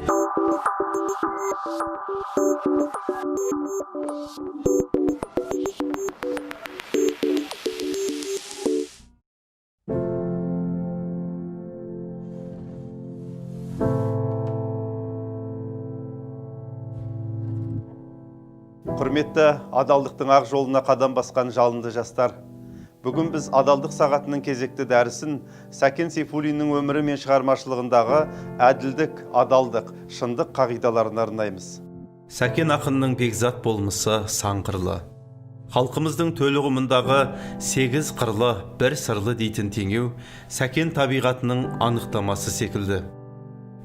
Құрметті адалдықтың ақ жолына қадам басқан жалынды жастар. Бүгін біз адалдық сағатының кезекті дәрісін Сәкен Сейфуллиннің өмірі мен шығармашылығындағы әділдік, адалдық, шындық қағидаларын арнаймыз. Сәкен ақынның бекзат болмысы сан қырлы. Халқымыздың төл ұғымындағы 8 қырлы, бір сырлы дейтін теңеу Сәкен табиғатының анықтамасы секілді.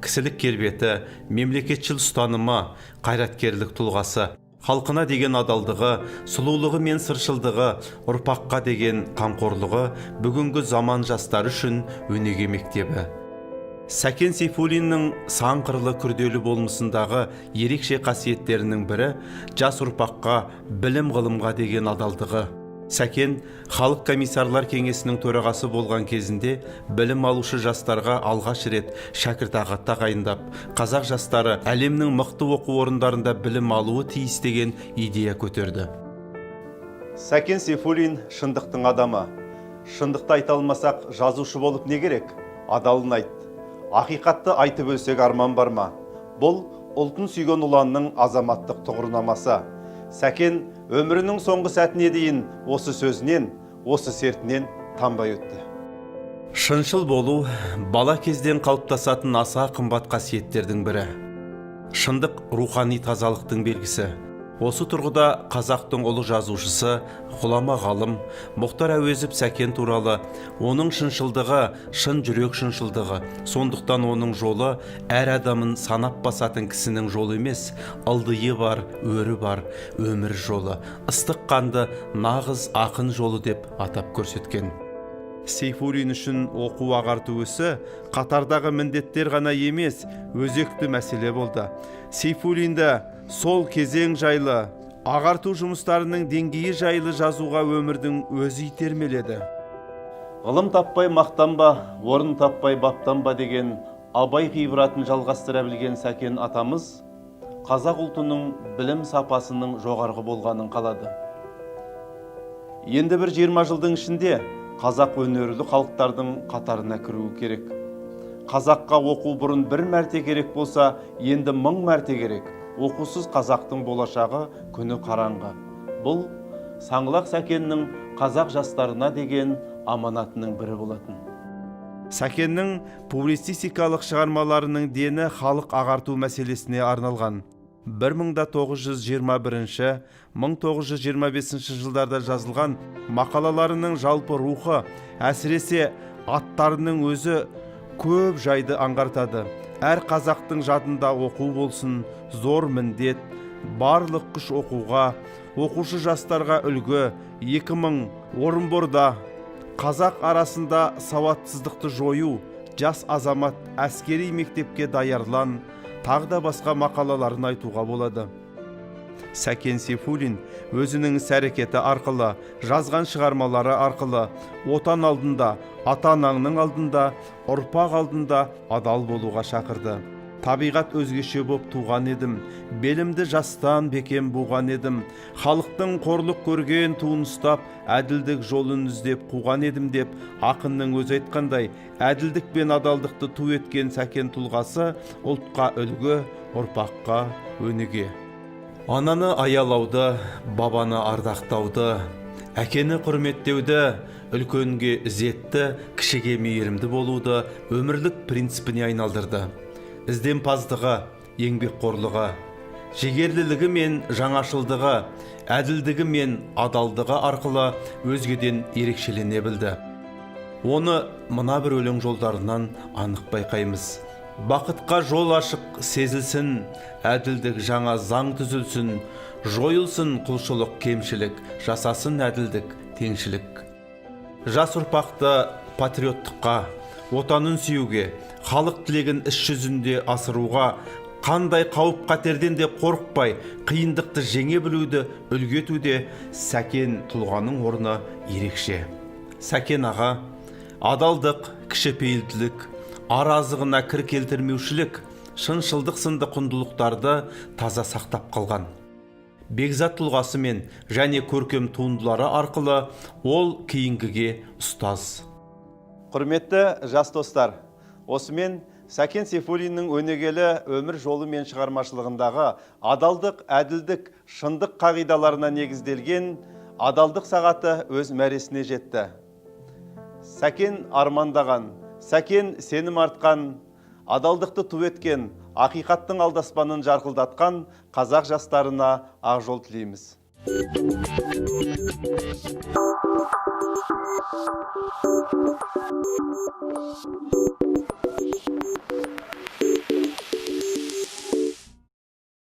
Кісілік келбеті, мемлекетшіл ұстанымы, қайраткерлік тұлғасы, халқына деген адалдығы, сұлулығы мен сыршылдығы, ұрпаққа деген қамқорлығы бүгінгі заман жастары үшін өнеге мектебі. Сәкен Сейфуллиннің сан қырлы күрделі болмысындағы ерекше қасиеттерінің бірі жас ұрпаққа, білім ғылымға деген адалдығы. Сәкен халық комиссарлар кеңесінің төрағасы болған кезінде білім алушы жастарға алғаш рет шәкіртақы тағайындап, қазақ жастары әлемнің мықты оқу орындарында білім алуы тиіс деген идея көтерді. Сәкен Сейфуллин шындықтың адамы. Шындықты айта алмасақ, жазушы болып не керек? Адалын айт. Ақиқатты айтып өлсек арман бар ма? Бұл ұлтын сүйген ұланның азаматтық тұғырнамасы. Сәкен өмірінің соңғы сәтіне дейін осы сөзінен, осы сертінен танбай өтті. Шыншыл болу бала кезден қалыптасатын аса қымбат қасиеттердің бірі. Шындық рухани тазалықтың белгісі. Осы тұрғыда қазақтың ұлы жазушысы, ғұлама ғалым Мұхтар Әуезов Сәкен туралы, оның шыншылдығы, шын жүрек шыншылдығы, сондықтан оның жолы әр адамын санап басатын кісінің жолы емес, ылдиы бар, өрі бар, өмір жолы, ыстық қанды нағыз ақын жолы деп атап көрсеткен. Сейфуллин үшін оқу ағарту ісі қатардағы міндеттер ғана емес, өзекті мәселе болды. Сейфуллинді сол кезең жайлы, ағарту жұмыстарының деңгейі жайлы жазуға өмірдің өзі итермеледі. Ғылым таппай мақтанба, орын таппай баптанба деген абай ғибратын жалғастыра білген Сәкен атамыз қазақ ұлтының білім сапасының жоғарғы болғанын қалады. Енді бір 20 жылдың ішінде қазақ өнерлі халықтардың қатарына кіруі керек. Қазаққа оқу бұрын бір мәрте керек болса, енді 1000 мәрте керек. Оқусыз қазақтың болашағы күні қараңғы. Бұл Саңлақ Сәкеннің қазақ жастарына деген аманатының бірі болатын. Сәкеннің публицистикалық шығармаларының дені халық ағарту мәселесіне арналған. 1921-1925 жылдарда жазылған мақалаларының жалпы рухы, әсіресе аттарының өзі көп жайды аңғартады. Әр қазақтың жадында оқу болсын, зор міндет, барлық күш оқуға, оқушы жастарға үлгі. 2000 Орынборда қазақ арасында сауатсыздықты жою, жас азамат әскери мектепке даярлан, тағы да басқа мақалаларын айтуға болады. Сәкен Сейфуллин өзінің іс-әрекеті арқылы, жазған шығармалары арқылы отан алдында, ата-анаңның алдында, ұрпақ алдында адал болуға шақырды. Табиғат өзгеше боп туған едім, белімді жастан бекем буған едім, халықтың қорлық көрген туын ұстап, әділдік жолын іздеп қуған едім деп, ақынның өзі айтқандай, әділдік пен адалдықты ту еткен Сәкен тұлғасы ұлтқа үлгі, ұрпаққа өнеге. Ананы аялауды, бабаны ардақтауды, әкені құрметтеуді, үлкенге ізетті, кішіге мейірімді болуды өмірлік принципіне айналдырды. Ізденпаздығы, еңбекқорлығы, жігерлілігі мен жаңашылдығы, әділдігі мен адалдығы арқылы өзгеден ерекшелене білді. Оны мына бір өлең жолдарынан анық байқаймыз. Бақытқа жол ашық сезілсін, әділдік жаңа заң түзілсін, жойылсын құлшылық кемшілік, жасасын әділдік теңшілік. Жас ұрпақты патриоттыққа, отанын сүюге, халық тілегін іс жүзінде асыруға, қандай қауіп қатерден де қорықпай, қиындықты жеңе білуді үлгі етуде Сәкен тұлғаның орны ерекше. Сәкен аға адалдық, кішіпейілділік, аразығына кір келтірмеушілік, шыншылдық сынды құндылықтарды таза сақтап қалған. Бекзат тұлғасы мен және көркем туындылары арқылы ол кейінгіге ұстаз. Құрметті жас достар, осымен Сәкен Сейфуллиннің өнегелі өмір жолы мен шығармашылығындағы адалдық, әділдік, шындық қағидаларына негізделген адалдық сағаты өз мәресіне жетті. Сәкен армандаған, Сәкен сенім артқан, адалдықты ту еткен, ақиқаттың алдаспанын жарқылдатқан қазақ жастарына ақ жол тілейміз.